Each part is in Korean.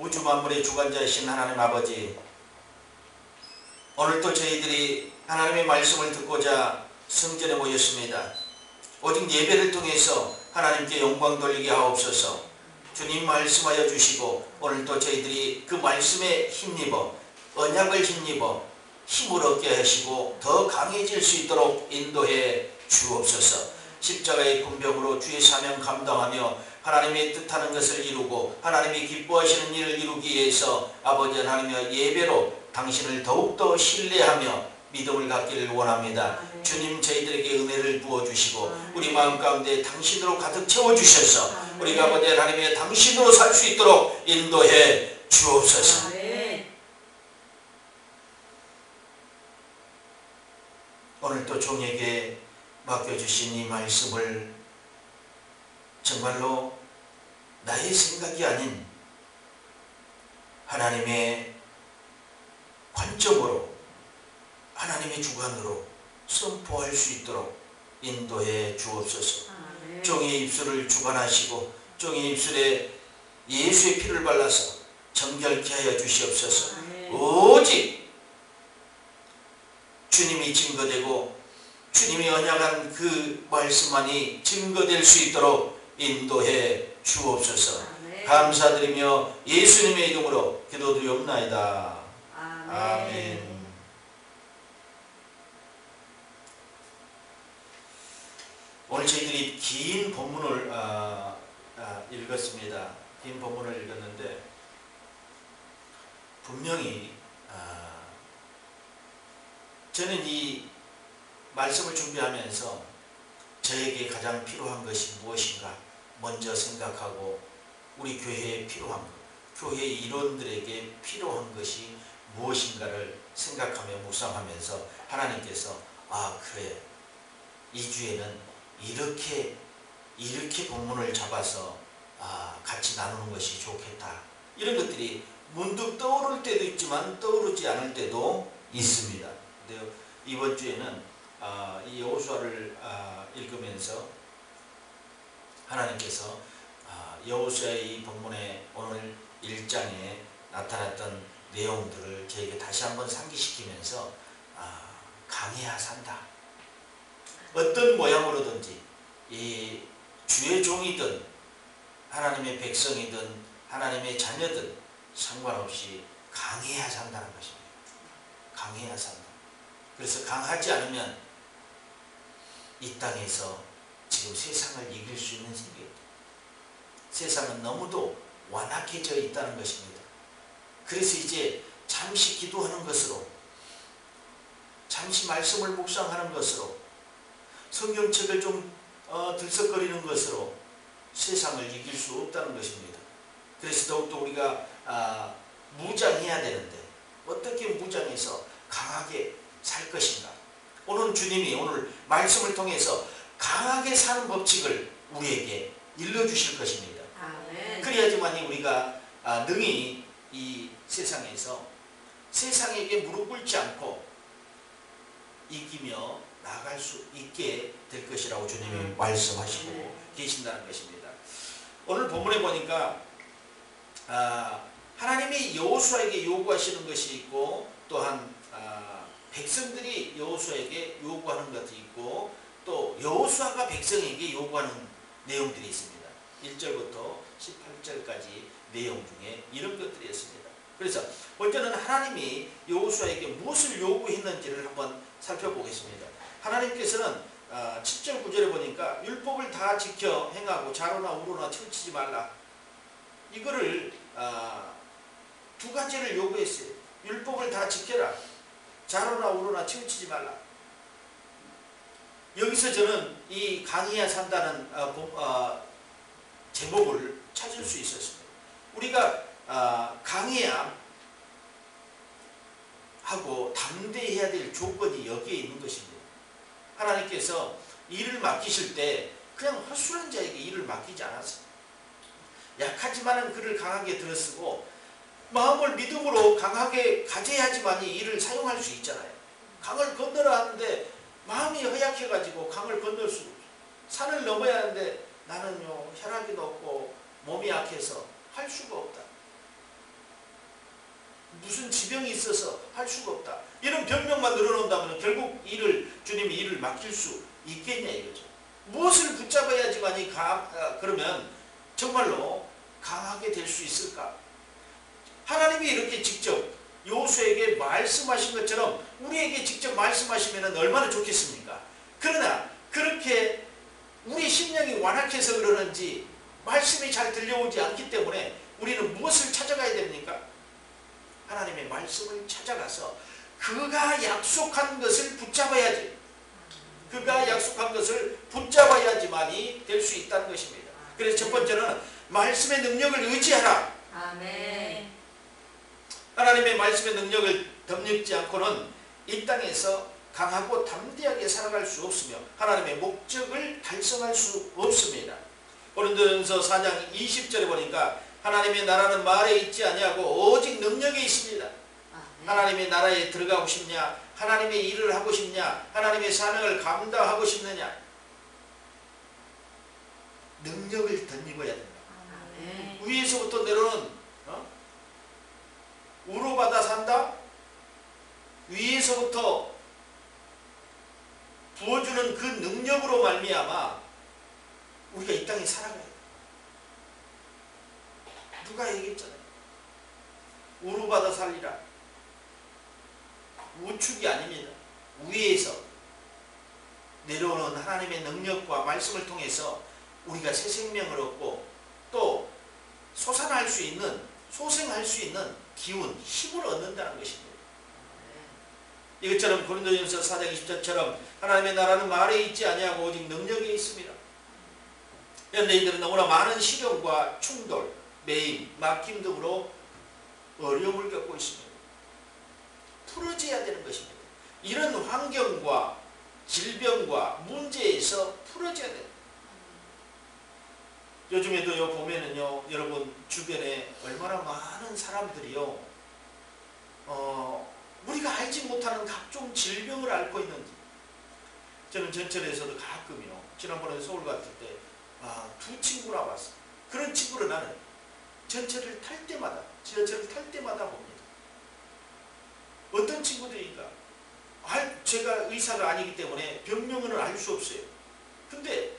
우주 만물의 주관자이신 하나님 아버지, 오늘도 저희들이 하나님의 말씀을 듣고자 성전에 모였습니다. 오직 예배를 통해서 하나님께 영광 돌리게 하옵소서. 주님 말씀하여 주시고 오늘도 저희들이 그 말씀에 힘입어 언약을 힘입어 힘을 얻게 하시고 더 강해질 수 있도록 인도해 주옵소서. 십자가의 분병으로 주의 사명 감당하며 하나님의 뜻하는 것을 이루고 하나님이 기뻐하시는 일을 이루기 위해서 아버지 하나님의 예배로 당신을 더욱더 신뢰하며 믿음을 갖기를 원합니다. 주님 저희들에게 은혜를 부어주시고 우리 마음 가운데 당신으로 가득 채워주셔서 우리가 아버지 하나님의 당신으로 살 수 있도록 인도해 주옵소서. 오늘도 종에게 맡겨주신 이 말씀을 정말로 나의 생각이 아닌 하나님의 관점으로 하나님의 주관으로 선포할 수 있도록 인도해 주옵소서. 종의 입술을 주관하시고 종의 입술에 예수의 피를 발라서 정결케 하여 주시옵소서. 오직 주님이 증거되고 주님이 언약한 그 말씀만이 증거될 수 있도록 인도해 주옵소서. 감사드리며 예수님의 이름으로 기도드리옵나이다. 아멘. 오늘 저희들이 긴 본문을 읽었습니다. 긴 본문을 읽었는데 분명히 저는 이 말씀을 준비하면서 저에게 가장 필요한 것이 무엇인가 먼저 생각하고 우리 교회에 필요한 것, 교회 일원들에게 필요한 것이 무엇인가를 생각하며 묵상하면서 하나님께서 그래, 이 주에는 이렇게 본문을 잡아서 같이 나누는 것이 좋겠다, 이런 것들이 문득 떠오를 때도 있지만 떠오르지 않을 때도 있습니다. 근데 이번 주에는 이 여호수아를 읽으면서 하나님께서 여호수아의 이 본문의 오늘 1장에 나타났던 내용들을 저에게 다시 한번 상기시키면서 강해야 산다. 어떤 모양으로든지 이 주의 종이든 하나님의 백성이든 하나님의 자녀든 상관없이 강해야 산다는 것입니다. 강해야 산다. 그래서 강하지 않으면 이 땅에서 지금 세상을 이길 수 있는 세계, 세상은 너무도 완악해져 있다는 것입니다. 그래서 이제 잠시 기도하는 것으로, 잠시 말씀을 묵상하는 것으로, 성경책을 좀 들썩거리는 것으로 세상을 이길 수 없다는 것입니다. 그래서 더욱더 우리가 무장해야 되는데 어떻게 무장해서 강하게 살 것인가. 오늘 주님이 오늘 말씀을 통해서 강하게 사는 법칙을 우리에게 일러주실 것입니다. 그래야지만이 우리가 능히 이 세상에서 세상에게 무릎 꿇지 않고 이기며 나아갈 수 있게 될 것이라고 주님이 말씀하시고 계신다는 것입니다. 오늘 본문에 보니까 하나님이 여호수아에게 요구하시는 것이 있고 또한 백성들이 여호수아에게 요구하는 것이 있고 또 여호수아가 백성에게 요구하는 내용들이 있습니다. 1절부터 18절까지 내용 중에 이런 것들이었습니다. 그래서 먼저는 하나님이 여호수아에게 무엇을 요구했는지를 한번 살펴보겠습니다. 하나님께서는 7절 9절에 보니까 율법을 다 지켜 행하고 좌로나 우로나 치우치지 말라. 이거를 두 가지를 요구했어요. 율법을 다 지켜라. 좌로나 우로나 치우치지 말라. 여기서 저는 이 강해야 산다는 제목을 찾을 수 있었습니다. 우리가 강해야 하고 담대해야 될 조건이 여기에 있는 것입니다. 하나님께서 일을 맡기실 때 그냥 허술한 자에게 일을 맡기지 않았습니다. 약하지만은 그를 강하게 들어쓰고 마음을 믿음으로 강하게 가져야지만 이 일을 사용할 수 있잖아요. 강을 건너라 하는데 마음이 허약해가지고 강을 건널 수 없어요. 산을 넘어야 하는데 나는요 혈압이 높고 몸이 약해서 할 수가 없다. 무슨 지병이 있어서 할 수가 없다. 이런 병명만 늘어놓는다면 결국 주님이 일을 맡길 수 있겠냐 이거죠. 무엇을 붙잡아야지만이 그러면 정말로 강하게 될 수 있을까? 하나님이 이렇게 직접 여호수아에게 말씀하신 것처럼 우리에게 직접 말씀하시면 얼마나 좋겠습니까? 그러나 그렇게 우리 심령이 완악해서 그러는지 말씀이 잘 들려오지 않기 때문에 우리는 무엇을 찾아가야 됩니까? 하나님의 말씀을 찾아가서 그가 약속한 것을 붙잡아야지. 그가 약속한 것을 붙잡아야지만이 될 수 있다는 것입니다. 그래서 첫 번째는 말씀의 능력을 의지하라. 아멘. 하나님의 말씀의 능력을 덧입지 않고는 이 땅에서 강하고 담대하게 살아갈 수 없으며 하나님의 목적을 달성할 수 없습니다. 고린도전서 4장 20절에 보니까 하나님의 나라는 말에 있지 아니하고 오직 능력에 있습니다. 하나님의 나라에 들어가고 싶냐? 하나님의 일을 하고 싶냐? 하나님의 사명을 감당하고 싶느냐? 능력을 덧입어야 된다. 위에서부터 내려오는 우로받아 산다? 위에서부터 부어주는 그 능력으로 말미암아 우리가 이 땅에 살아가야 돼. 누가 얘기했잖아요. 우로받아 살리라. 우측이 아닙니다. 위에서 내려오는 하나님의 능력과 말씀을 통해서 우리가 새 생명을 얻고 또 솟아날 수 있는, 소생할 수 있는 기운, 힘을 얻는다는 것입니다. 이것처럼 고린도전서 4장 20절처럼 하나님의 나라는 말에 있지 아니하고 오직 능력에 있습니다. 현대인들은 너무나 많은 시련과 충돌, 매임, 막힘 등으로 어려움을 겪고 있습니다. 풀어져야 되는 것입니다. 이런 환경과 질병과 문제에서 풀어져야 됩니다. 요즘에도 보면은요, 여러분 주변에 얼마나 많은 사람들이요, 우리가 알지 못하는 각종 질병을 앓고 있는지. 저는 전철에서도 가끔요, 지난번에 서울 갔을 때, 두 친구나 봤어요. 그런 친구를 나는 전철을 탈 때마다, 지하철을 탈 때마다 봅니다. 어떤 친구들인가? 제가 의사가 아니기 때문에 병명은 알 수 없어요. 근데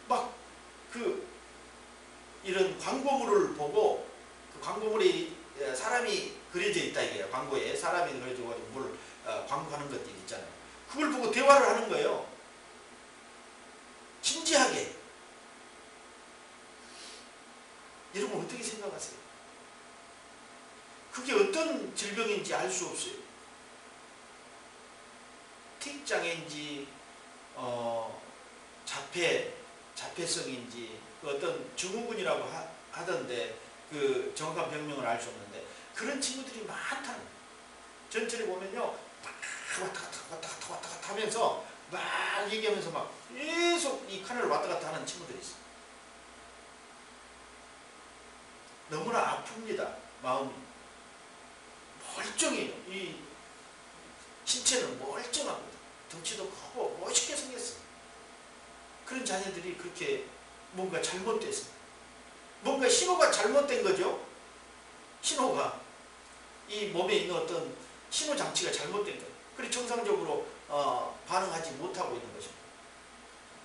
막 이런 광고물을 보고 그 광고물에 사람이 그려져 있다 이게요. 광고에 사람이 그려져 가지고 광고하는 것들이 있잖아요. 그걸 보고 대화를 하는 거예요. 진지하게. 여러분 어떻게 생각하세요? 그게 어떤 질병인지 알 수 없어요. 틱장애인지 자폐성인지 어떤 증후군이라고 하던데 그 정확한 병명을 알 수 없는데 그런 친구들이 많다는 거예요. 전철에 보면요, 왔다 갔다 하면서 막 얘기하면서 막 계속 이 칸을 왔다 갔다 하는 친구들이 있어요. 너무나 아픕니다. 마음이 멀쩡해요. 이 신체는 멀쩡합니다. 덩치도 크고 멋있게 생겼어요. 그런 자녀들이 그렇게 뭔가 잘못됐어요. 뭔가 신호가 잘못된 거죠. 신호가 이 몸에 있는 어떤 신호 장치가 잘못된 거예요. 그리고 정상적으로 반응하지 못하고 있는 것입니다.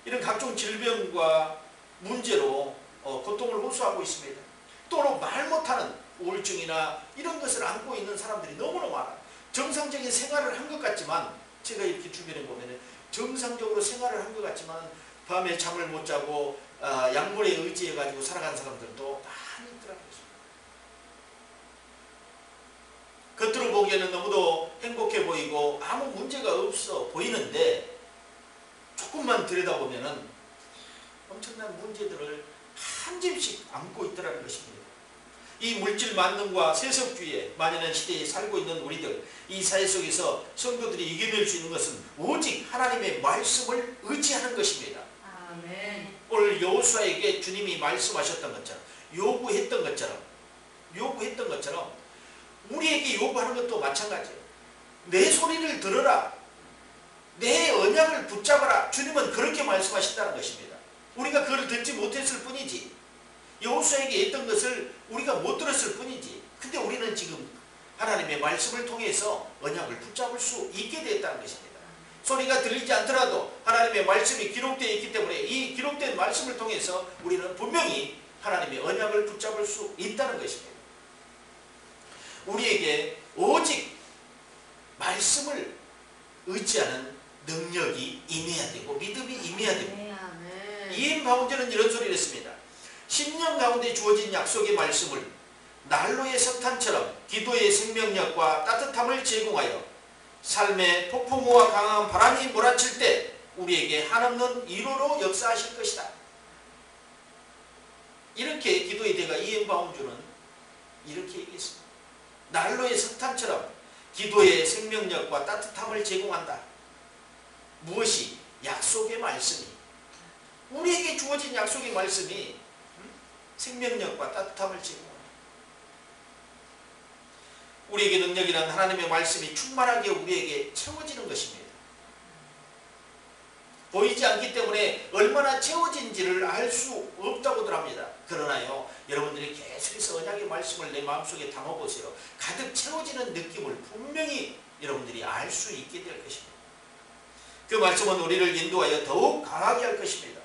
이런 각종 질병과 문제로 고통을 호소하고 있습니다. 또 말 못하는 우울증이나 이런 것을 안고 있는 사람들이 너무나 많아요. 정상적인 생활을 한 것 같지만, 제가 이렇게 주변에 보면 정상적으로 생활을 한 것 같지만 밤에 잠을 못 자고 약물에 의지해 가지고 살아가는 사람들도 많이 있더라고요. 겉으로 보기에는 너무도 행복해 보이고 아무 문제가 없어 보이는데 조금만 들여다보면 엄청난 문제들을 한 집씩 안고 있더라는 것입니다. 이 물질 만능과 세속주의에 만연한 시대에 살고 있는 우리들, 이 사회 속에서 성도들이 이겨낼 수 있는 것은 오직 하나님의 말씀을 의지하는 것입니다. 아멘. 오늘 여호수아에게 주님이 말씀하셨던 것처럼, 요구했던 것처럼 우리에게 요구하는 것도 마찬가지예요. 내 소리를 들어라. 내 언약을 붙잡아라. 주님은 그렇게 말씀하신다는 것입니다. 우리가 그걸 듣지 못했을 뿐이지, 여호수아에게 했던 것을 우리가 못 들었을 뿐이지. 근데 우리는 지금 하나님의 말씀을 통해서 언약을 붙잡을 수 있게 됐다는 것입니다. 소리가 들리지 않더라도 하나님의 말씀이 기록되어 있기 때문에 이 기록된 말씀을 통해서 우리는 분명히 하나님의 언약을 붙잡을 수 있다는 것입니다. 우리에게 오직 말씀을 의지하는 능력이 임해야 되고 믿음이 임해야 됩니다. 이엠 바운드는 이런 소리를 했습니다. 10년 가운데 주어진 약속의 말씀을 난로의 석탄처럼 기도의 생명력과 따뜻함을 제공하여 삶의 폭풍우와 강한 바람이 몰아칠 때 우리에게 한없는 위로로 역사하실 것이다. 이렇게 기도의 대가 이엠 바운드는 이렇게 얘기했습니다. 난로의 석탄처럼 기도의 생명력과 따뜻함을 제공한다. 무엇이? 약속의 말씀이. 우리에게 주어진 약속의 말씀이 생명력과 따뜻함을 제공합니다. 우리에게 능력이란 하나님의 말씀이 충만하게 우리에게 채워지는 것입니다. 보이지 않기 때문에 얼마나 채워진지를 알 수 없다고들 합니다. 그러나요, 여러분들이 계속해서 언약의 말씀을 내 마음속에 담아보세요. 가득 채워지는 느낌을 분명히 여러분들이 알 수 있게 될 것입니다. 그 말씀은 우리를 인도하여 더욱 강하게 할 것입니다.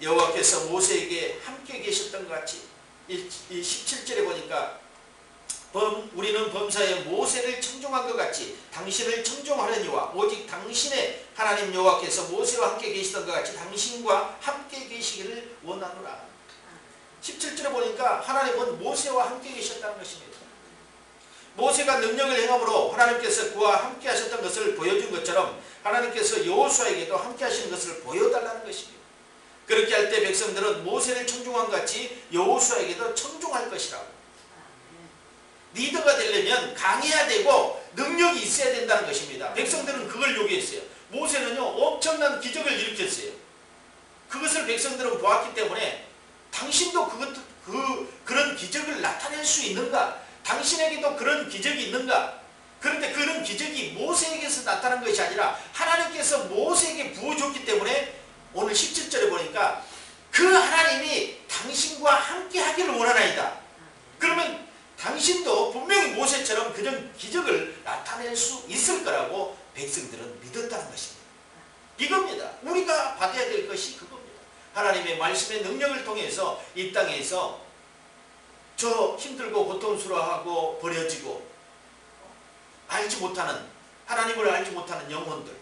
여호와께서 모세에게 함께 계셨던 것 같이 이 17절에 보니까 우리는 범사에 모세를 청종한 것 같이 당신을 청종하려니와 오직 당신의 하나님 여호와께서 모세와 함께 계시던 것 같이 당신과 함께 계시기를 원하노라. 17절에 보니까 하나님은 모세와 함께 계셨다는 것입니다. 모세가 능력을 행함으로 하나님께서 그와 함께 하셨던 것을 보여준 것처럼 하나님께서 여호수아에게도 함께 하시는 것을 보여달라는 것입니다. 그렇게 할 때 백성들은 모세를 청종한 것 같이 여호수아에게도 청종할 것이라고. 리더가 되려면 강해야 되고 능력이 있어야 된다는 것입니다. 백성들은 그걸 요구했어요. 모세는요, 엄청난 기적을 일으켰어요. 그것을 백성들은 보았기 때문에 당신도 그런 기적을 나타낼 수 있는가? 당신에게도 그런 기적이 있는가? 그런데 그런 기적이 모세에게서 나타난 것이 아니라 하나님께서 모세에게 부어줬기 때문에 오늘 17절에 보니까 그 하나님이 당신과 함께 하기를 원하나이다. 그러면 당신도 분명히 모세처럼 그런 기적을 나타낼 수 있을 거라고 백성들은 믿었다는 것입니다. 이겁니다. 우리가 받아야 될 것이 그겁니다. 하나님의 말씀의 능력을 통해서 이 땅에서 저 힘들고 고통스러워하고 버려지고 알지 못하는, 하나님을 알지 못하는 영혼들,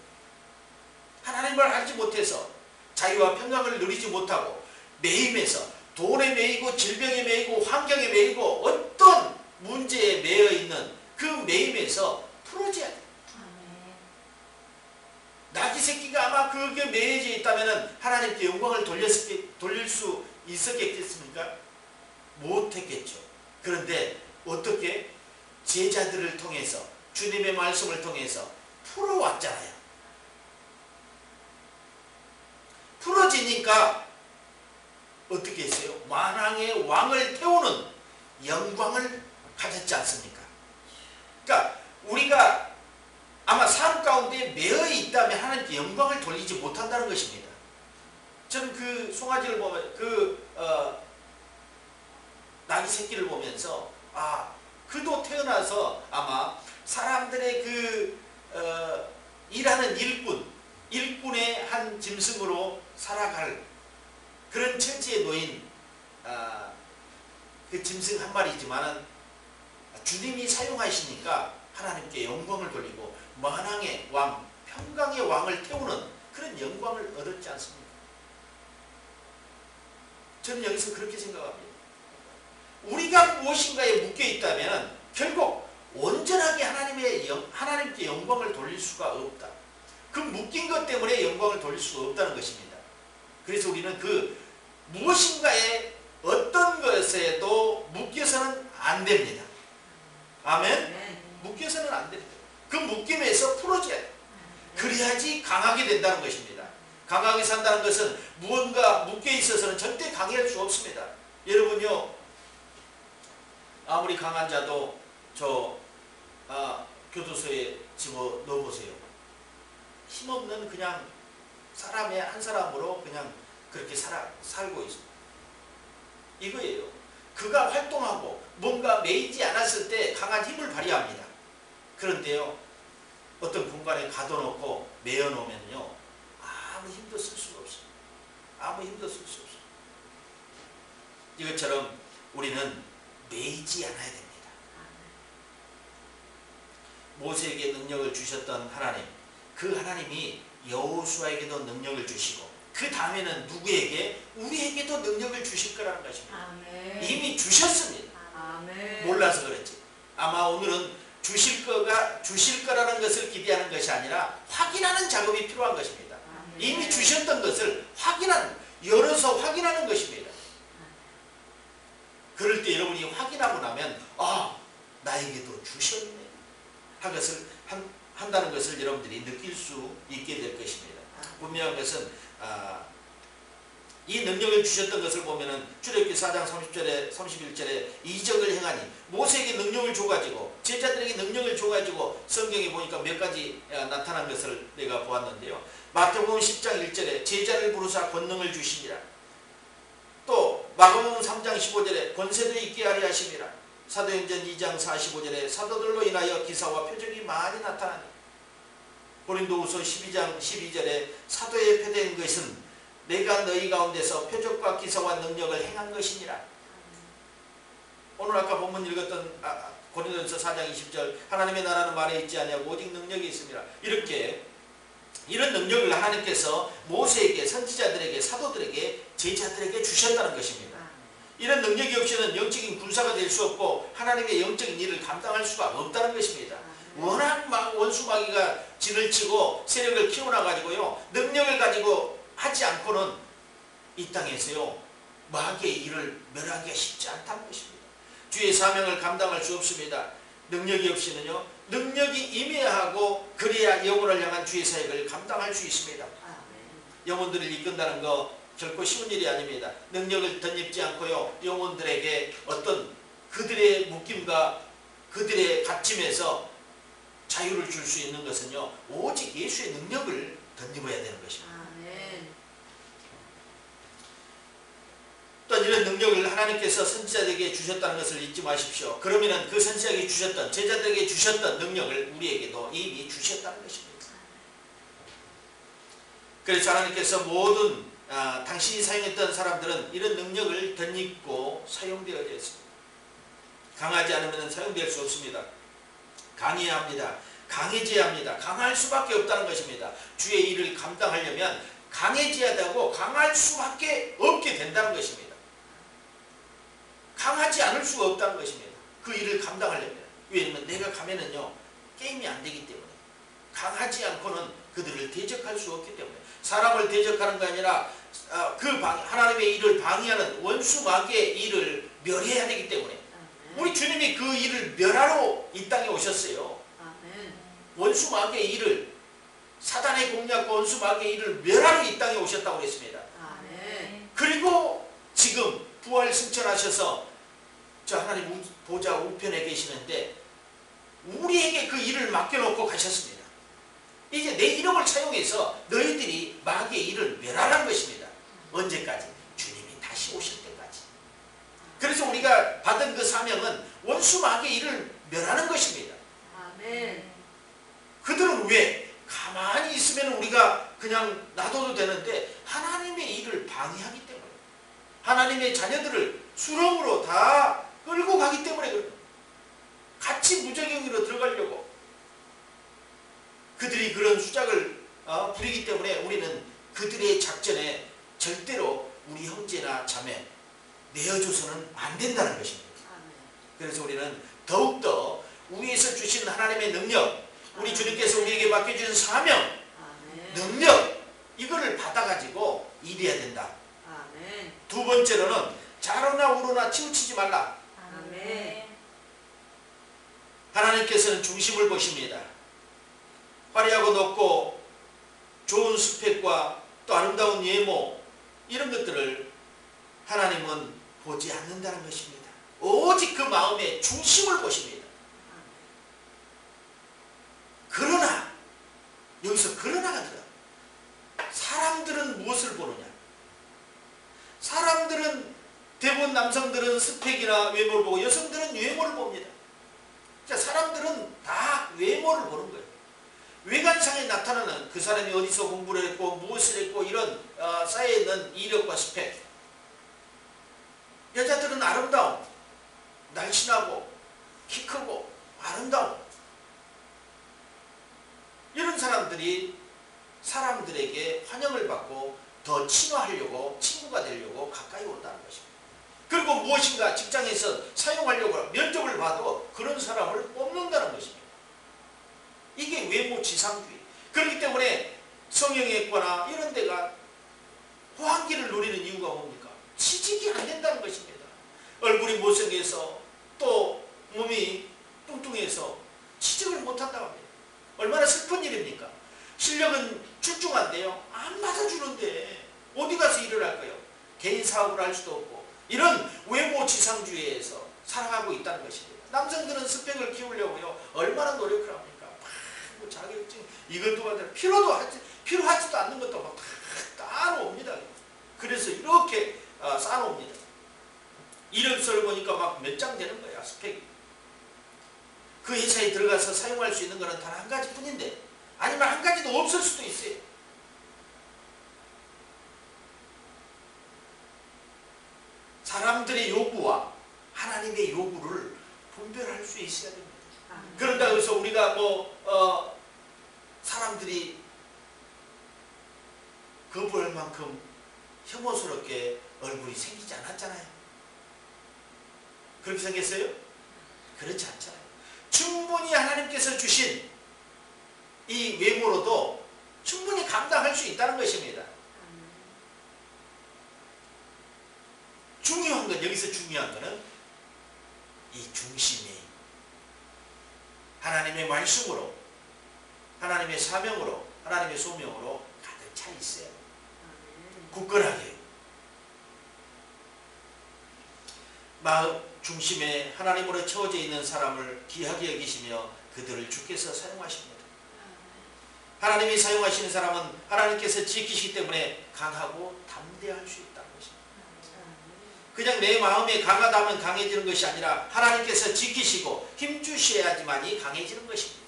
하나님을 알지 못해서 자유와 평강을 누리지 못하고 매임에서 돈에 매이고 질병에 매이고 환경에 매이고 어떤 문제에 매여 있는 그 매임에서 풀어져야 돼. 나귀 새끼가 아마 그게 매여져 있다면 하나님께 영광을 돌릴 수 있었겠습니까? 못했겠죠. 그런데 어떻게? 제자들을 통해서 주님의 말씀을 통해서 풀어왔잖아요. 풀어지니까 어떻게 했어요? 만왕의 왕을 태우는 영광을 가졌지 않습니까? 그러니까 우리가 아마 삶 가운데 매여 있다면 하나님께 영광을 돌리지 못한다는 것입니다. 저는 그 송아지를 보면 나귀 새끼를 보면서 그도 태어나서 아마 사람들의 일하는 일꾼의 한 짐승으로 살아갈 그런 처지에 놓인 그 짐승 한 마리지만은 주님이 사용하시니까 하나님께 영광을 돌리고 만왕의 왕, 평강의 왕을 태우는 그런 영광을 얻었지 않습니까? 저는 여기서 그렇게 생각합니다. 우리가 무엇인가에 묶여 있다면 결국 온전하게 하나님께 영광을 돌릴 수가 없다. 그 묶인 것 때문에 영광을 돌릴 수가 없다는 것입니다. 그래서 우리는 그 무엇인가에 어떤 것에도 묶여서는 안 됩니다. 아멘? 묶여서는 안 됩니다. 그 묶임에서 풀어져야 돼요. 그래야지 강하게 된다는 것입니다. 강하게 산다는 것은 무언가 묶여 있어서는 절대 강해할 수 없습니다. 여러분요, 아무리 강한 자도 교도소에 집어 넣어보세요. 힘없는 그냥 한 사람으로 그냥 그렇게 살고 있습니다. 이거예요. 그가 활동하고 뭔가 매이지 않았을 때 강한 힘을 발휘합니다. 그런데요, 어떤 공간에 가둬놓고 매어놓으면요, 아무 힘도 쓸 수가 없어요. 아무 힘도 쓸 수 없어요. 이것처럼 우리는 매이지 않아야 됩니다. 모세에게 능력을 주셨던 하나님, 그 하나님이 여호수아에게도 능력을 주시고 그 다음에는 누구에게? 우리에게도 능력을 주실 거라는 것입니다. 아멘. 이미 주셨습니다. 아멘. 몰라서 그렇지. 아마 오늘은 주실 거라는 것을 기대하는 것이 아니라 확인하는 작업이 필요한 것입니다. 아멘. 이미 주셨던 것을 열어서 확인하는 것입니다. 그럴 때 여러분이 확인하고 나면 나에게도 주셨네 하것을 한다는 것을 여러분들이 느낄 수 있게 될 것입니다. 분명한 것은 이 능력을 주셨던 것을 보면은 출애굽기 4장 30절에 31절에 이적을 행하니 모세에게 능력을 줘가지고 제자들에게 능력을 줘가지고 성경에 보니까 몇 가지 나타난 것을 내가 보았는데요. 마태복음 10장 1절에 제자를 부르사 권능을 주시니라. 또 마가복음 3장 15절에 권세도 있게 하리 하심이라. 사도행전 2장 45절에 사도들로 인하여 기사와 표적이 많이 나타나니. 고린도후서 12장 12절에 사도의 표된 것은 내가 너희 가운데서 표적과 기사와 능력을 행한 것이니라. 오늘 아까 본문 읽었던 고린도전서 4장 20절 하나님의 나라는 말에 있지 아니하고 오직 능력이 있습니다. 이렇게 이런 능력을 하나님께서 모세에게, 선지자들에게, 사도들에게, 제자들에게 주셨다는 것입니다. 이런 능력이 없이는 영적인 군사가 될 수 없고 하나님의 영적인 일을 감당할 수가 없다는 것입니다. 워낙 원수 마귀가 진을 치고 세력을 키워놔가지고요, 능력을 가지고 하지 않고는 이 땅에서요 마귀의 일을 멸하기가 쉽지 않다는 것입니다. 주의 사명을 감당할 수 없습니다. 능력이 없이는요, 능력이 임해야 하고 그래야 영혼을 향한 주의 사역을 감당할 수 있습니다. 영혼들을 이끈다는 거 결코 쉬운 일이 아닙니다. 능력을 덧입지 않고요, 영혼들에게 어떤 그들의 묶임과 그들의 갇힘에서 자유를 줄 수 있는 것은요, 오직 예수의 능력을 덧입어야 되는 것입니다. 아멘. 또한 이런 능력을 하나님께서 선지자들에게 주셨다는 것을 잊지 마십시오. 그러면 그 선지자에게 주셨던, 제자들에게 주셨던 능력을 우리에게도 이미 주셨다는 것입니다. 그래서 하나님께서 모든 당신이 사용했던 사람들은 이런 능력을 덧입고 사용되어야 했습니다. 강하지 않으면 사용될 수 없습니다. 강해야 합니다. 강해져야 합니다. 강할 수밖에 없다는 것입니다. 주의 일을 감당하려면 강해져야 되고 강할 수밖에 없게 된다는 것입니다. 강하지 않을 수가 없다는 것입니다. 그 일을 감당하려면. 왜냐하면 내가 가면은요 게임이 안 되기 때문에, 강하지 않고는 그들을 대적할 수 없기 때문에, 사람을 대적하는 게 아니라 하나님의 일을 방해하는 원수 마귀의 일을 멸해야 되기 때문에 우리 주님이 그 일을 멸하러 이 땅에 오셨어요. 원수 마귀의 일을, 사단의 공략과 원수 마귀의 일을 멸하러 이 땅에 오셨다고 했습니다. 그리고 지금 부활 승천하셔서 저 하나님 보좌 우편에 계시는데 우리에게 그 일을 맡겨놓고 가셨습니다. 이제 내 이름을 차용해서 너희들이 마귀의 일을 멸하라는 것입니다. 언제까지? 주님이 다시 오실 때까지. 그래서 우리가 받은 그 사명은 원수 마귀의 일을 멸하는 것입니다. 아멘. 그들은 왜? 가만히 있으면 우리가 그냥 놔둬도 되는데 하나님의 일을 방해하기 때문에, 하나님의 자녀들을 수렁으로 다 끌고 가기 때문에 그래요. 같이 무적행위로 들어가려고 그들이 그런 수작을 부리기 때문에 우리는 그들의 작전에 절대로 우리 형제나 자매 내어줘서는 안 된다는 것입니다. 그래서 우리는 더욱더 위에서 주신 하나님의 능력, 우리 주님께서 우리에게 맡겨주신 사명, 능력, 이거를 받아가지고 일해야 된다. 두 번째로는 좌로나 우로나 치우치지 말라. 하나님께서는 중심을 보십니다. 화려하고 높고 좋은 스펙과 또 아름다운 외모, 이런 것들을 하나님은 보지 않는다는 것입니다. 오직 그 마음의 중심을 보십니다. 그러나 여기서 그러나가 들어. 사람들은 무엇을 보느냐? 사람들은 대부분 대부분 남성들은 스펙이나 외모를 보고 여성들은 외모를 봅니다. 자, 사람들은 다 외모를 보는 거예요. 외관상에 나타나는 그 사람이 어디서 공부를 했고 무엇을 했고 이런 쌓여있는 이력과 스펙. 여자들은 아름다움, 날씬하고 키 크고 아름다움. 이런 사람들이 사람들에게 환영을 받고 더 친화하려고 친구가 되려고 가까이 온다는 것입니다. 그리고 무엇인가 직장에서 사용하려고 면접을 봐도 그런 사람을 뽑는다는 것입니다. 이게 외모지상주의. 그렇기 때문에 성형외과나 이런 데가 호황기를 누리는 이유가 뭡니까? 취직이 안 된다는 것입니다. 얼굴이 못생겨서 또 몸이 뚱뚱해서 취직을 못한다고 합니다. 얼마나 슬픈 일입니까? 실력은 출중한데요. 안 받아주는데 어디 가서 일을 할까요? 개인 사업을 할 수도 없고 이런 외모지상주의에서 살아가고 있다는 것입니다. 남성들은 스펙을 키우려고요. 얼마나 노력을 합니까? 막 자격증 이것도 받아 필요하지도 않는 것도 막 따놓습니다. 그래서 이렇게 쌓아놓습니다. 이력서를 보니까 막 몇 장 되는 거야, 스펙이. 그 회사에 들어가서 사용할 수 있는 것은 단 한 가지 뿐인데 아니면 한 가지도 없을 수도 있어요. 사람들의 요구와 하나님의 요구를 분별할 수 있어야 됩니다. 그런다고 해서 우리가 사람들이 거부할 만큼 혐오스럽게 얼굴이 생기지 않았잖아요. 그렇게 생겼어요? 그렇지 않잖아요. 충분히 하나님께서 주신 이 외모로도 충분히 감당할 수 있다는 것입니다. 중요한 건, 여기서 중요한 것은 이 중심이 하나님의 말씀으로, 하나님의 사명으로, 하나님의 소명으로 가득 차 있어요. 굳건하게. 마음 중심에 하나님으로 채워져 있는 사람을 귀하게 여기시며 그들을 주께서 사용하십니다. 하나님이 사용하시는 사람은 하나님께서 지키시기 때문에 강하고 담대할 수 있다는 것입니다. 그냥 내 마음에 강하다면 강해지는 것이 아니라 하나님께서 지키시고 힘주셔야지만이 강해지는 것입니다.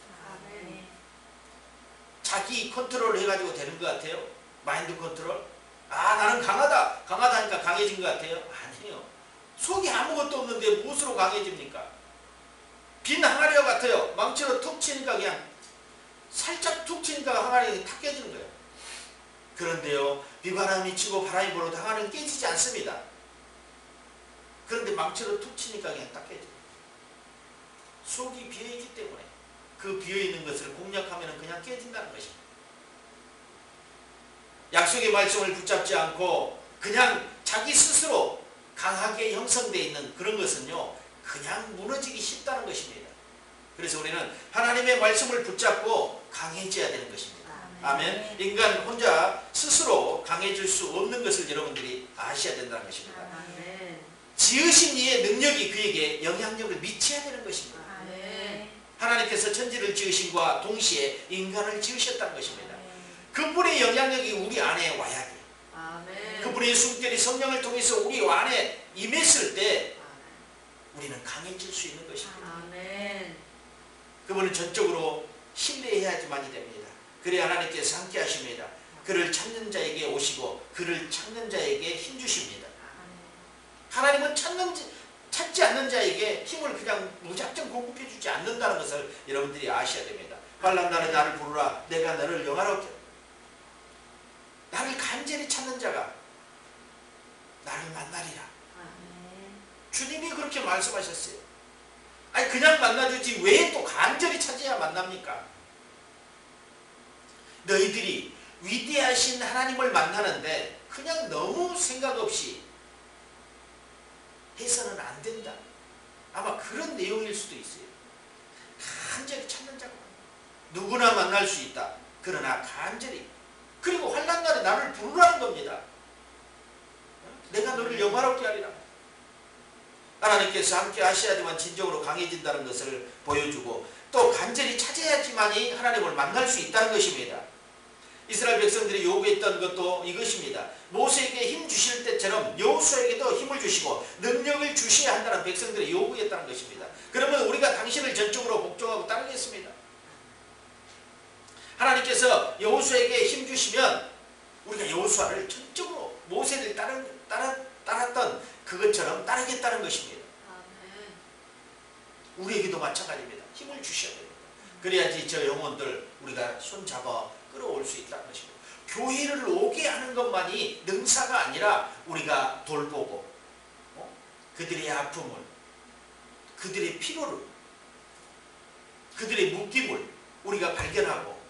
자기 컨트롤을 해가지고 되는 것 같아요? 마인드 컨트롤? 나는 강하다. 강하다니까 강해진 것 같아요? 아니에요. 속이 아무것도 없는데 무엇으로 강해집니까? 빈 항아리와 같아요. 망치로 툭 치니까 그냥 살짝 툭 치니까 항아리가 탁 깨지는 거예요. 그런데요, 비바람이 치고 바람이 불어도 항아리는 깨지지 않습니다. 그런데 망치로 툭 치니까 그냥 딱 깨져요. 속이 비어있기 때문에 그 비어있는 것을 공략하면 그냥 깨진다는 것입니다. 약속의 말씀을 붙잡지 않고 그냥 자기 스스로 강하게 형성되어 있는 그런 것은요, 그냥 무너지기 쉽다는 것입니다. 그래서 우리는 하나님의 말씀을 붙잡고 강해져야 되는 것입니다. 아멘. 인간 혼자 스스로 강해질 수 없는 것을 여러분들이 아셔야 된다는 것입니다. 지으신 이의 능력이 그에게 영향력을 미쳐야 되는 것입니다. 하나님께서 천지를 지으심과 동시에 인간을 지으셨다는 것입니다. 그분의 영향력이 우리 안에 와야 돼요. 그분의 숨결이 성령을 통해서 우리 안에 임했을 때 우리는 강해질 수 있는 것입니다. 그분은 전적으로 신뢰해야지만이 됩니다. 그래야 하나님께서 함께 하십니다. 그를 찾는 자에게 오시고 그를 찾는 자에게 힘주십니다. 하나님은 찾지 않는 자에게 힘을 그냥 무작정 공급해 주지 않는다는 것을 여러분들이 아셔야 됩니다. 환난날에 나를 부르라. 내가 너를 영화롭게. 나를 간절히 찾는 자가 나를 만나리라. 주님이 그렇게 말씀하셨어요. 아니 그냥 만나주지 왜 또 간절히 찾아야 만납니까? 너희들이 위대하신 하나님을 만나는데 그냥 너무 생각 없이 해서는 안 된다. 아마 그런 내용일 수도 있어요. 간절히 찾는 자가 누구나 만날 수 있다. 그러나 간절히. 그리고 환난날에 나를 부르라는 겁니다. 내가 너를 영화롭게 하리라. 하나님께서 함께 하셔야지만 진정으로 강해진다는 것을 보여주고 또 간절히 찾아야지만이 하나님을 만날 수 있다는 것입니다. 이스라엘 백성들이 요구했던 것도 이것입니다. 모세에게 힘 주실 때처럼 여호수아에게도 힘을 주시고 능력을 주셔야 한다는 백성들의 요구였다는 것입니다. 그러면 우리가 당신을 전적으로 복종하고 따르겠습니다. 하나님께서 여호수아에게 힘 주시면 우리가 여호수아를 전적으로 모세를 따랐던 그것처럼 따르겠다는 것입니다. 아멘. 우리에게도 마찬가지입니다. 힘을 주셔야 됩니다. 그래야지 저 영혼들 우리가 손잡아 끌어올 수 있다는 것입니다. 교회를 오게 하는 것만이 능사가 아니라 우리가 돌보고 그들의 아픔을, 그들의 필요를, 그들의 묶임을 우리가 발견하고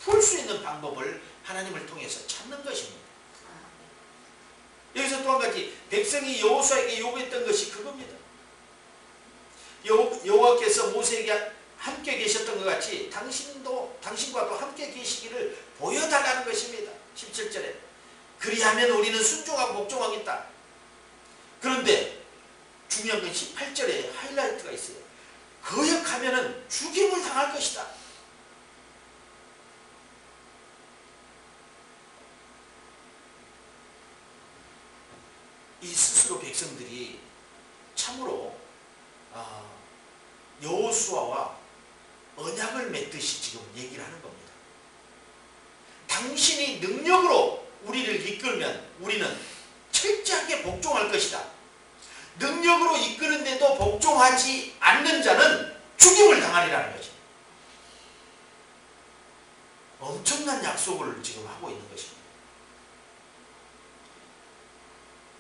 풀 수 있는 방법을 하나님을 통해서 찾는 것입니다. 여기서 또 한 가지 백성이 여호수아에게 요구했던 것이 그겁니다. 여호와께서 모세에게 함께 계셨던 것 같이 당신과도 함께 계시기를 보여달라는 것입니다. 17절에 그리하면 우리는 순종하고 복종하겠다. 그런데 중요한 건 18절에 하이라이트가 있어요. 거역하면 죽임을 당할 것이다. 이 스스로 백성들이 참으로 여호수아와 언약을 맺듯이 지금 얘기를 하는 겁니다. 당신이 능력으로 우리를 이끌면 우리는 철저하게 복종할 것이다. 능력으로 이끄는데도 복종하지 않는 자는 죽임을 당하리라는 거죠. 엄청난 약속을 지금 하고 있는 것입니다.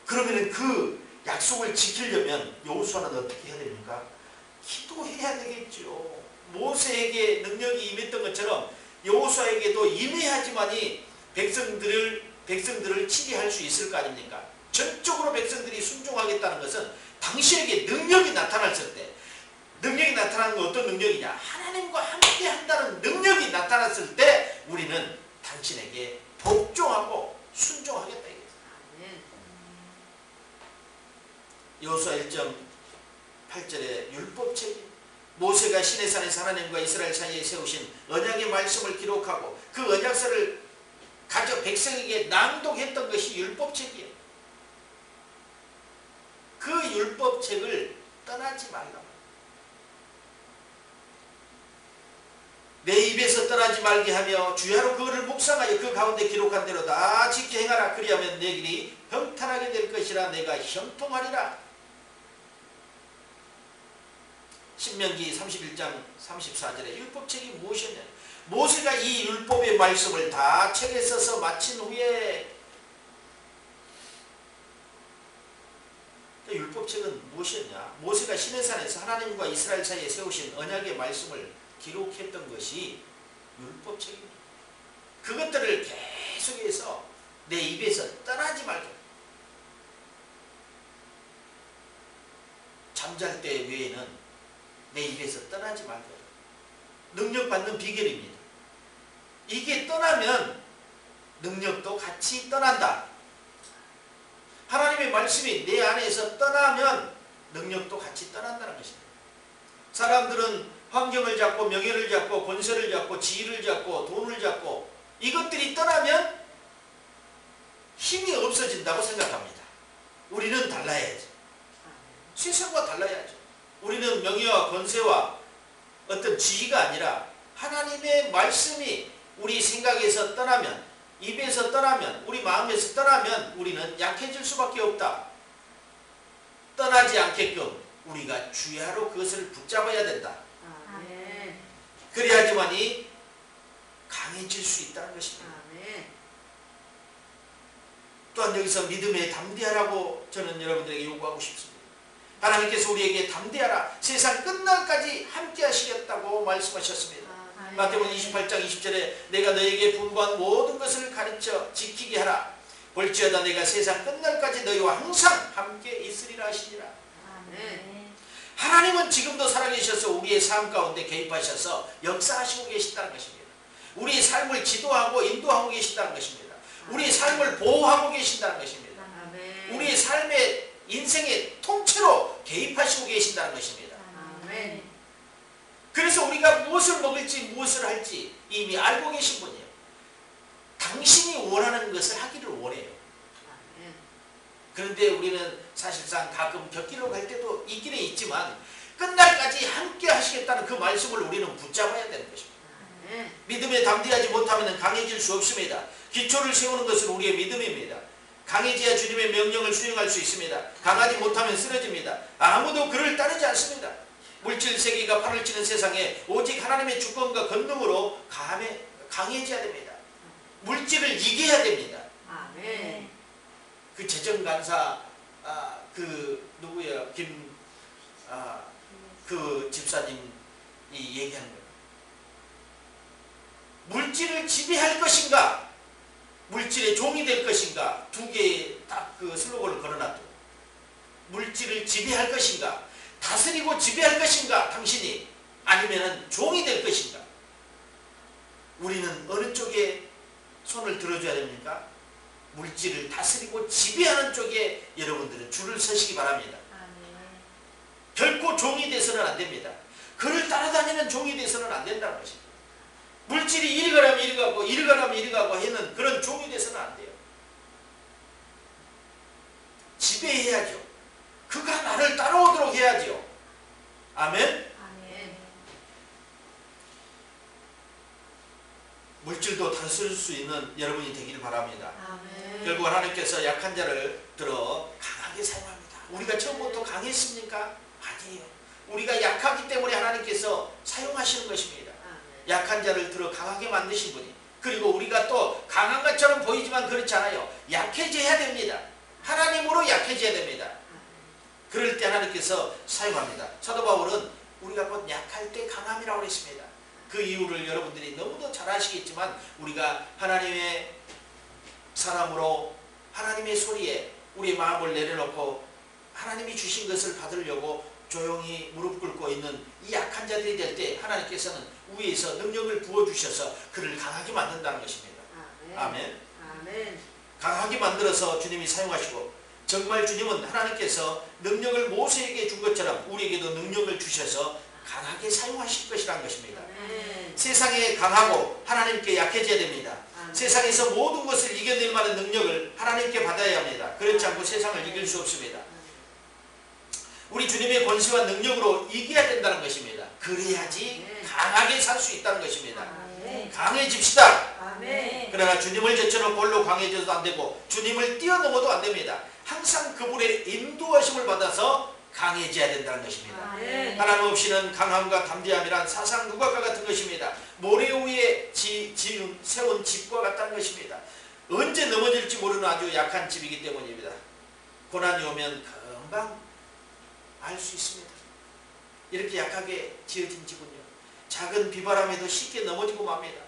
그러면 그 약속을 지키려면 여호수아는 어떻게 해야 됩니까? 기도해야 되겠죠. 모세에게 능력이 임했던 것처럼 여호수아에게도 임해야지만이 백성들을 치리할 수 있을 거 아닙니까? 전적으로 백성들이 순종하겠다는 것은 당신에게 능력이 나타났을 때, 능력이 나타나는 건 어떤 능력이냐? 하나님과 함께 한다는 능력이 나타났을 때 우리는 당신에게 복종하고 순종하겠다. 여호수아 1.8절에 율법책이 모세가 시내산에서 하나님과 이스라엘 사이에 세우신 언약의 말씀을 기록하고 그 언약서를 가져 백성에게 낭독했던 것이 율법책이에요. 그 율법책을 떠나지 말라. 내 입에서 떠나지 말게 하며 주야로 그거를 묵상하여 그 가운데 기록한 대로 다 지켜 행하라. 그리하면 내 길이 평탄하게 될 것이라. 내가 형통하리라. 신명기 31장 34절에 율법책이 무엇이었냐? 모세가 이 율법의 말씀을 다 책에 써서 마친 후에 율법책은 무엇이었냐? 모세가 시내산에서 하나님과 이스라엘 사이에 세우신 언약의 말씀을 기록했던 것이 율법책입니다. 그것들을 계속해서 내 입에서 떠나지 말게. 잠잘 때 외에는 내 입에서 떠나지 말게. 능력받는 비결입니다. 이게 떠나면 능력도 같이 떠난다. 하나님의 말씀이 내 안에서 떠나면 능력도 같이 떠난다는 것입니다. 사람들은 환경을 잡고 명예를 잡고 권세를 잡고 지위를 잡고 돈을 잡고 이것들이 떠나면 힘이 없어진다고 생각합니다. 우리는 달라야죠. 세상과 달라야죠. 우리는 명예와 권세와 어떤 지위가 아니라 하나님의 말씀이 우리 생각에서 떠나면, 입에서 떠나면, 우리 마음에서 떠나면 우리는 약해질 수밖에 없다. 떠나지 않게끔 우리가 주야로 그것을 붙잡아야 된다. 아멘. 그래야지만이 강해질 수 있다는 것입니다. 아멘. 또한 여기서 믿음에 담대하라고 저는 여러분들에게 요구하고 싶습니다. 하나님께서 우리에게 담대하라. 세상 끝날까지 함께 하시겠다고 말씀하셨습니다. 마태복음 28장 20절에 내가 너에게 분부한 모든 것을 가르쳐 지키게 하라. 볼지어다 내가 세상 끝날까지 너희와 항상 함께 있으리라 하시니라. 아멘. 하나님은 지금도 살아계셔서 우리의 삶 가운데 개입하셔서 역사하시고 계신다는 것입니다. 우리의 삶을 지도하고 인도하고 계신다는 것입니다. 우리의 삶을 보호하고 계신다는 것입니다. 아멘. 우리의 삶의 인생의 통째로 개입하시고 계신다는 것입니다. 아멘. 그래서 우리가 무엇을 먹을지 무엇을 할지 이미 알고 계신 분이에요. 당신이 원하는 것을 하기를 원해요. 아멘. 그런데 우리는 사실상 가끔 곁길로 갈 때도 있기는 있지만 끝날까지 함께 하시겠다는 그 말씀을 우리는 붙잡아야 되는 것입니다. 아멘. 믿음에 담대하지 못하면 강해질 수 없습니다. 기초를 세우는 것은 우리의 믿음입니다. 강해져야 주님의 명령을 수행할 수 있습니다. 강하지 못하면 쓰러집니다. 아무도 그를 따르지 않습니다. 물질 세계가 판을 치는 세상에 오직 하나님의 주권과 권능으로 강해져야 됩니다. 물질을 이겨야 됩니다. 아멘. 그 재정간사 누구야 그 집사님이 얘기하는 거예요. 물질을 지배할 것인가, 물질의 종이 될 것인가, 두 개의 딱 그 슬로건을 걸어놨죠. 물질을 지배할 것인가, 다스리고 지배할 것인가, 당신이 아니면은 종이 될 것인가. 우리는 어느 쪽에 손을 들어줘야 됩니까? 물질을 다스리고 지배하는 쪽에 여러분들은 줄을 서시기 바랍니다. 결코 종이 돼서는 안 됩니다. 그를 따라다니는 종이 돼서는 안 된다는 것입니다. 물질이 이리 가라면 이리 가고 이리 가라면 이리 가고 하는 그런 종이 돼서는 안 돼요. 지배해야죠. 그가 나를 따라오도록 해야죠. 아멘? 아멘. 물질도 다스릴 수 있는 여러분이 되기를 바랍니다. 아멘. 결국 하나님께서 약한 자를 들어 강하게 사용합니다. 우리가 처음부터 강했습니까? 아니에요. 우리가 약하기 때문에 하나님께서 사용하시는 것입니다. 아멘. 약한 자를 들어 강하게 만드신 분이. 그리고 우리가 또 강한 것처럼 보이지만 그렇지 않아요. 약해져야 됩니다. 하나님으로 약해져야 됩니다. 그럴 때 하나님께서 사용합니다. 사도 바울은 우리가 곧 약할 때 강함이라고 했습니다. 그 이유를 여러분들이 너무도 잘 아시겠지만 우리가 하나님의 사람으로 하나님의 소리에 우리의 마음을 내려놓고 하나님이 주신 것을 받으려고 조용히 무릎 꿇고 있는 이 약한 자들이 될 때 하나님께서는 위에서 능력을 부어주셔서 그를 강하게 만든다는 것입니다. 아멘. 아멘. 강하게 만들어서 주님이 사용하시고 정말 주님은 하나님께서 능력을 모세에게 준 것처럼 우리에게도 능력을 주셔서 강하게 사용하실 것이라는 것입니다. 아멘. 세상에 강하고 하나님께 약해져야 됩니다. 아멘. 세상에서 모든 것을 이겨낼 만한 능력을 하나님께 받아야 합니다. 그렇지 않고 세상을 이길 수 없습니다. 우리 주님의 권세와 능력으로 이겨야 된다는 것입니다. 그래야지 강하게 살 수 있다는 것입니다. 아멘. 강해집시다. 아멘. 그러나 주님을 제쳐놓고 홀로 강해져도 안 되고 주님을 뛰어넘어도 안 됩니다. 항상 그분의 인도하심을 받아서 강해져야 된다는 것입니다. 아멘. 하나님 없이는 강함과 담대함이란 사상 누각과 같은 것입니다. 모래 위에 세운 집과 같다는 것입니다. 언제 넘어질지 모르는 아주 약한 집이기 때문입니다. 고난이 오면 금방 알 수 있습니다. 이렇게 약하게 지어진 집은요, 작은 비바람에도 쉽게 넘어지고 맙니다.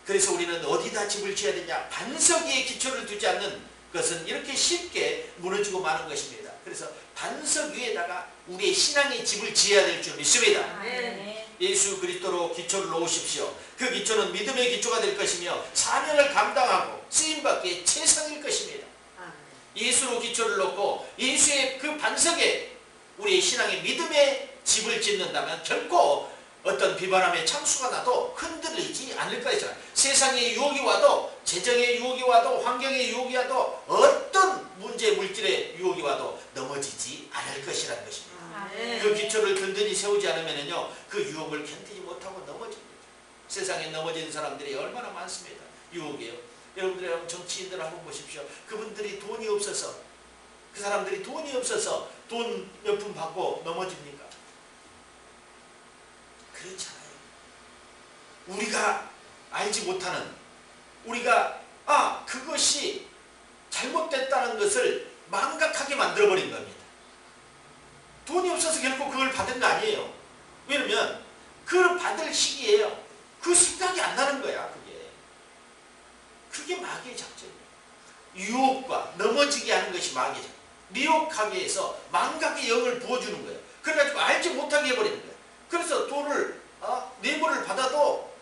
그래서 우리는 어디다 집을 지어야 되냐? 반석 위에 기초를 두지 않는 것은 이렇게 쉽게 무너지고 마는 것입니다. 그래서 반석 위에다가 우리의 신앙의 집을 지어야 될 줄 믿습니다. 아멘. 예수 그리스도로 기초를 놓으십시오. 그 기초는 믿음의 기초가 될 것이며 사명을 감당하고 쓰임받기에 최상일 것입니다. 아멘. 예수로 기초를 놓고 예수의 그 반석에 우리의 신앙의 믿음의 집을 짓는다면 결코 어떤 비바람의 창수가 나도 흔들리지 않을 것이다. 세상의 유혹이 와도, 재정의 유혹이 와도, 환경의 유혹이 와도, 어떤 문제 물질의 유혹이 와도 넘어지지 않을 것이라는 것입니다. 아멘. 그 기초를 든든히 세우지 않으면요, 그 유혹을 견디지 못하고 넘어집니다. 세상에 넘어지는 사람들이 얼마나 많습니다. 유혹이에요. 여러분들이 정치인들 한번 보십시오. 그분들이 돈이 없어서, 그 사람들이 돈이 없어서 돈 몇 푼 받고 넘어집니까? 그렇지 않아요. 우리가 알지 못하는, 우리가 그것이 잘못됐다는 것을 망각하게 만들어버린 겁니다. 돈이 없어서 결코 그걸 받은 거 아니에요. 왜냐면 그걸 받을 시기에요, 그 생각이 안 나는 거야. 그게 마귀의 작전이에요. 유혹과 넘어지게 하는 것이 마귀의 작전. 미혹하게 해서 망각의 영을 부어주는 거예요. 그래가지고 알지 못하게 해버리는 거예요. 그래서 돈을 뇌물을 받아도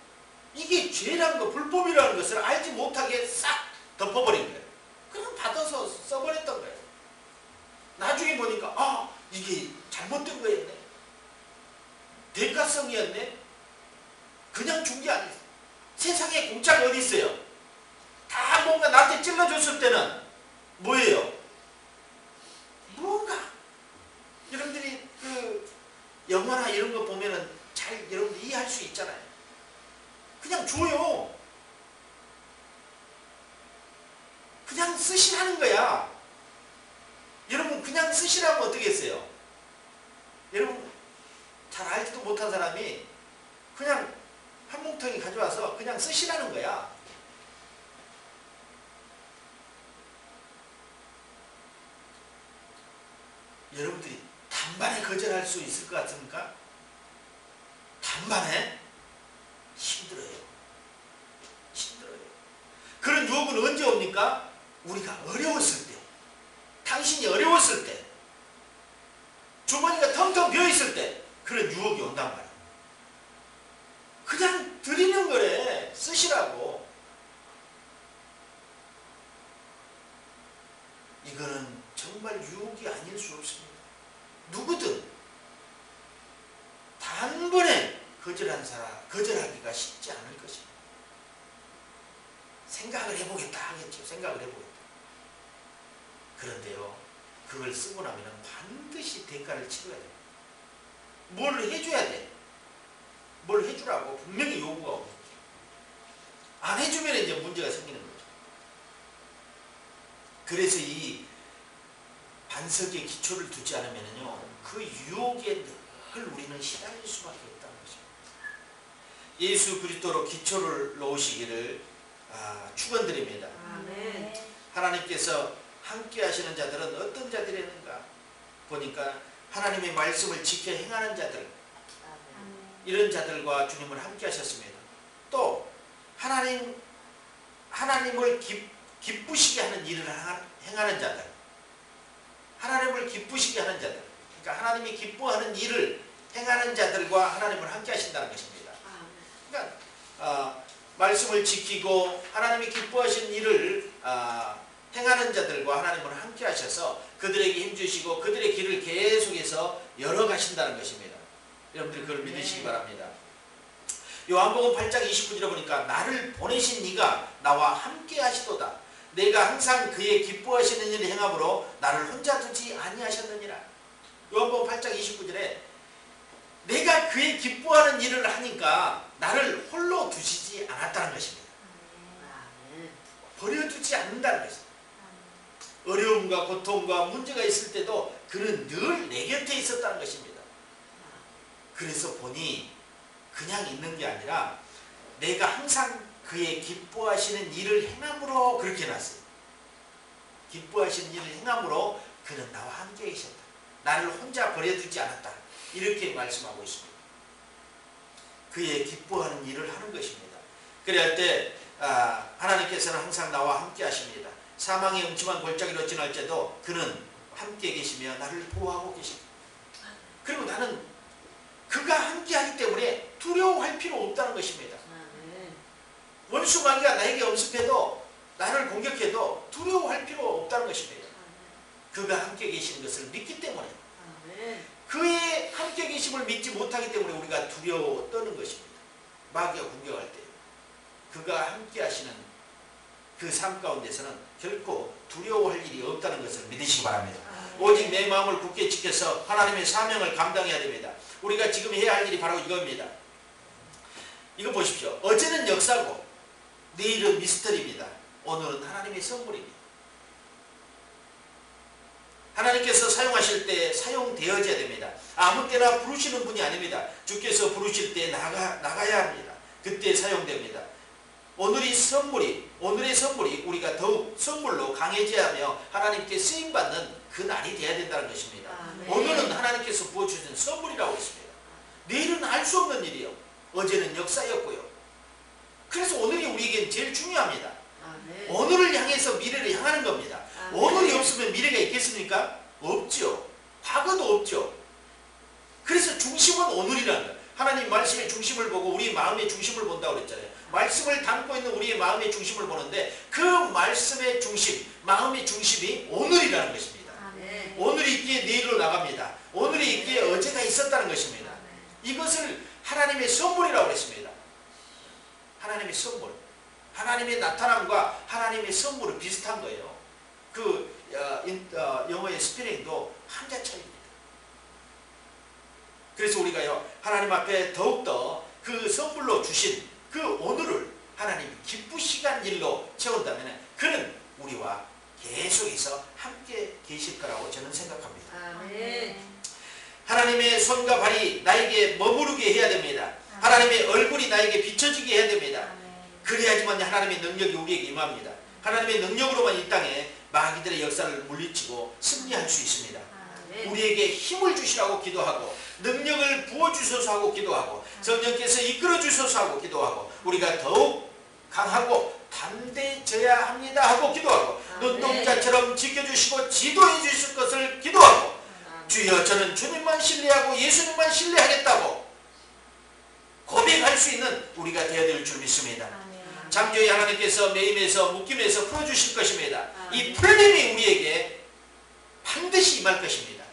이게 죄라는 거, 불법이라는 것을 알지 못하게 싹 덮어버린 거예요. 그럼 받아서 써버렸던 거예요. 나중에 보니까 이게 잘못된 거였네, 대가성이었네, 그냥 준 게 아니에요. 세상에 공짜가 어디 있어요? 뭔가 나한테 찔러줬을 때는 뭐예요? 뭔가 여러분들이 그 영화나 이런 거 보면은 잘 여러분들 이해할 수 있잖아요. 그냥 줘요. 그냥 쓰시라는 거야. 여러분 그냥 쓰시라면 어떻게 했어요? 여러분 잘 알지도 못한 사람이 그냥 한 뭉텅이 가져와서 그냥 쓰시라는 거야. 여러분들이 단번에 거절할 수 있을 것 같습니까? 단번에? 힘들어요. 힘들어요. 그런 유혹은 언제 옵니까? 우리가 어려웠을 때, 당신이 어려웠을 때, 주머니가 텅텅 비어있을 때 그런 유혹이 온단 말이에요. 그냥 드리는 거래. 쓰시라고. 이거는 정말 유혹이 아닐 수 없습니다. 누구든 단번에 거절한 사람, 거절하기가 쉽지 않을 것입니다. 생각을 해보겠다 하겠죠. 생각을 해보겠다. 그런데요, 그걸 쓰고 나면 반드시 대가를 치러야 돼요. 뭘 해줘야 돼. 뭘 해주라고 분명히 요구가 오고, 안 해주면 이제 문제가 생기는 거죠. 그래서 이 반석에 기초를 두지 않으면요, 그 유혹에 늘 우리는 시달릴 수밖에 없다는 것입니다. 예수 그리스도로 기초를 놓으시기를 축원드립니다. 아멘. 하나님께서 함께 하시는 자들은 어떤 자들이었는가 보니까 하나님의 말씀을 지켜 행하는 자들, 이런 자들과 주님을 함께 하셨습니다. 또 하나님을 기쁘시게 하는 일을 행하는 자들, 하나님을 기쁘시게 하는 자들, 그러니까 하나님이 기뻐하는 일을 행하는 자들과 하나님을 함께 하신다는 것입니다. 그러니까 말씀을 지키고 하나님이 기뻐하신 일을 행하는 자들과 하나님을 함께 하셔서 그들에게 힘주시고 그들의 길을 계속해서 열어가신다는 것입니다. 여러분들이 그걸 믿으시기 바랍니다. 요한복음 8장 29절에 보니까 나를 보내신 이가 나와 함께 하시도다. 내가 항상 그의 기뻐하시는 일을 행함으로 나를 혼자 두지 아니하셨느니라. 요한복음 8장 29절에 내가 그의 기뻐하는 일을 하니까 나를 홀로 두시지 않았다는 것입니다. 버려두지 않는다는 것입니다. 어려움과 고통과 문제가 있을 때도 그는 늘 내 곁에 있었다는 것입니다. 그래서 보니 그냥 있는 게 아니라 내가 항상 그의 기뻐하시는 일을 행함으로 그렇게 해놨어요. 기뻐하시는 일을 행함으로 그는 나와 함께 계셨다. 나를 혼자 버려두지 않았다. 이렇게 말씀하고 있습니다. 그의 기뻐하는 일을 하는 것입니다. 그래야 할 때 하나님께서는 항상 나와 함께 하십니다. 사망의 음침한 골짜기로 지날 때도 그는 함께 계시며 나를 보호하고 계십니다. 그리고 나는 그가 함께 하기 때문에 두려워할 필요 없다는 것입니다. 원수 마귀가 나에게 엄습해도 나를 공격해도 두려워할 필요 없다는 것입니다. 그가 함께 계시는 것을 믿기 때문에, 그의 함께 계심을 믿지 못하기 때문에 우리가 두려워 떠는 것입니다. 마귀가 공격할 때 그가 함께 하시는 그 삶 가운데서는 결코 두려워할 일이 없다는 것을 믿으시기 바랍니다. 오직 내 마음을 굳게 지켜서 하나님의 사명을 감당해야 됩니다. 우리가 지금 해야 할 일이 바로 이겁니다. 이거 보십시오. 어제는 역사고 내일은 미스터리입니다. 오늘은 하나님의 선물입니다. 하나님께서 사용하실 때 사용되어져야 됩니다. 아무 때나 부르시는 분이 아닙니다. 주께서 부르실 때 나가야 합니다. 그때 사용됩니다. 오늘의 선물이 우리가 더욱 선물로 강해져야 하며 하나님께 쓰임받는 그 날이 되어야 된다는 것입니다. 오늘은 하나님께서 부어주신 선물이라고 했습니다. 내일은 알 수 없는 일이요. 어제는 역사였고요. 그래서 오늘이 우리에겐 제일 중요합니다. 오늘을 향해서 미래를 향하는 겁니다. 오늘이 없으면 미래가 있겠습니까? 없죠. 과거도 없죠. 그래서 중심은 오늘이라는 거예요. 하나님 말씀의 중심을 보고 우리 마음의 중심을 본다고 그랬잖아요. 말씀을 담고 있는 우리의 마음의 중심을 보는데 그 말씀의 중심, 마음의 중심이 오늘이라는 것입니다. 오늘이 있기에 내일로 나갑니다. 오늘이 있기에 어제가 있었다는 것입니다. 이것을 하나님의 선물이라고 했습니다. 하나님의 선물. 하나님의 나타남과 하나님의 선물은 비슷한 거예요. 영어의 스페링도 한자 차이입니다. 그래서 우리가요, 하나님 앞에 더욱더 그 선물로 주신 그 오늘을 하나님이 기쁘시간 일로 채운다면 그는 우리와 계속해서 함께 계실 거라고 저는 생각합니다. 아멘. 하나님의 손과 발이 나에게 머무르게 해야 됩니다. 하나님의 얼굴이 나에게 비춰지게 해야 됩니다. 그래야지만 하나님의 능력이 우리에게 임합니다. 하나님의 능력으로만 이 땅에 마귀들의 역사를 물리치고 승리할 수 있습니다. 우리에게 힘을 주시라고 기도하고 능력을 부어주소서 하고 기도하고 성령께서 이끌어주소서 하고 기도하고 우리가 더욱 강하고 담대해져야 합니다 하고 기도하고 눈동자처럼 지켜주시고 지도해 주실 것을 기도하고 주여 저는 주님만 신뢰하고 예수님만 신뢰하겠다고 고백할 수 있는 우리가 되어야 될 줄 믿습니다. 창조의 하나님께서 매임에서 묶임에서 풀어주실 것입니다. 이 풀림이 우리에게 반드시 임할 것입니다.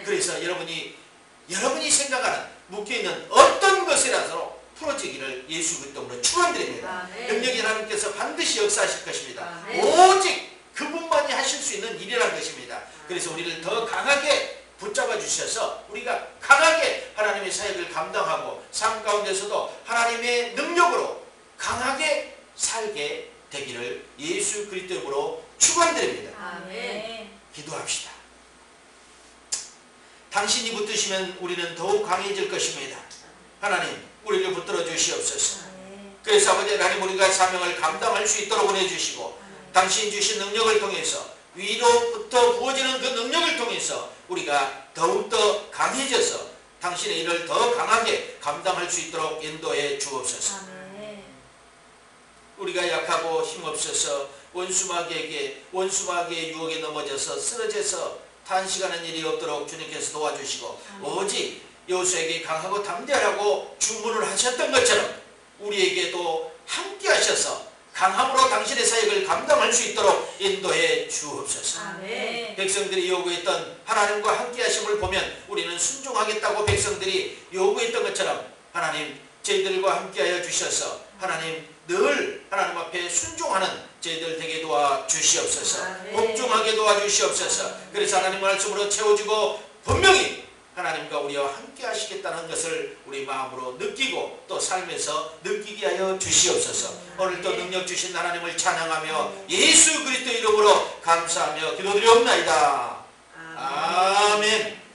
그래서 여러분이 생각하는 묶여있는 어떤 것이라도 풀어지기를 예수 그리스도로 축원드립니다. 능력의 하나님께서 반드시 역사하실 것입니다. 오직 그분만이 하실 수 있는 일이라는 것입니다. 그래서 우리를 더 강하게 붙잡아 주셔서 우리가 강하게 하나님의 사역을 감당하고 삶 가운데서도 하나님의 능력으로 강하게 살게 되기를 예수 그리스도로 축원드립니다. 기도합시다. 당신이 붙드시면 우리는 더욱 강해질 것입니다. 하나님 우리를 붙들어 주시옵소서. 그래서 아버지 하나님 우리가 사명을 감당할 수 있도록 보내주시고 당신이 주신 능력을 통해서 위로부터 부어지는 그 능력을 통해서 우리가 더욱더 강해져서 당신의 일을 더 강하게 감당할 수 있도록 인도해 주옵소서. 우리가 약하고 힘없어서 원수마귀의 유혹에 넘어져서 쓰러져서 탄식하는 일이 없도록 주님께서 도와주시고 오직 여호수아에게 강하고 담대하라고 주문을 하셨던 것처럼 우리에게도 함께 하셔서 강함으로 당신의 사역을 감당할 수 있도록 인도해 주옵소서. 백성들이 요구했던 하나님과 함께 하심을 보면 우리는 순종하겠다고 백성들이 요구했던 것처럼 하나님 저희들과 함께하여 주셔서 하나님 늘 하나님 앞에 순종하는 저희들 되게 도와주시옵소서. 복종하게 도와주시옵소서. 그래서 하나님 말씀으로 채워주고 분명히 하나님과 우리와 함께 하시겠다는 것을 우리 마음으로 느끼고 또 삶에서 느끼게 하여 주시옵소서. 오늘도 능력 주신 하나님을 찬양하며 예수 그리스도 이름으로 감사하며 기도드리옵나이다. 아멘.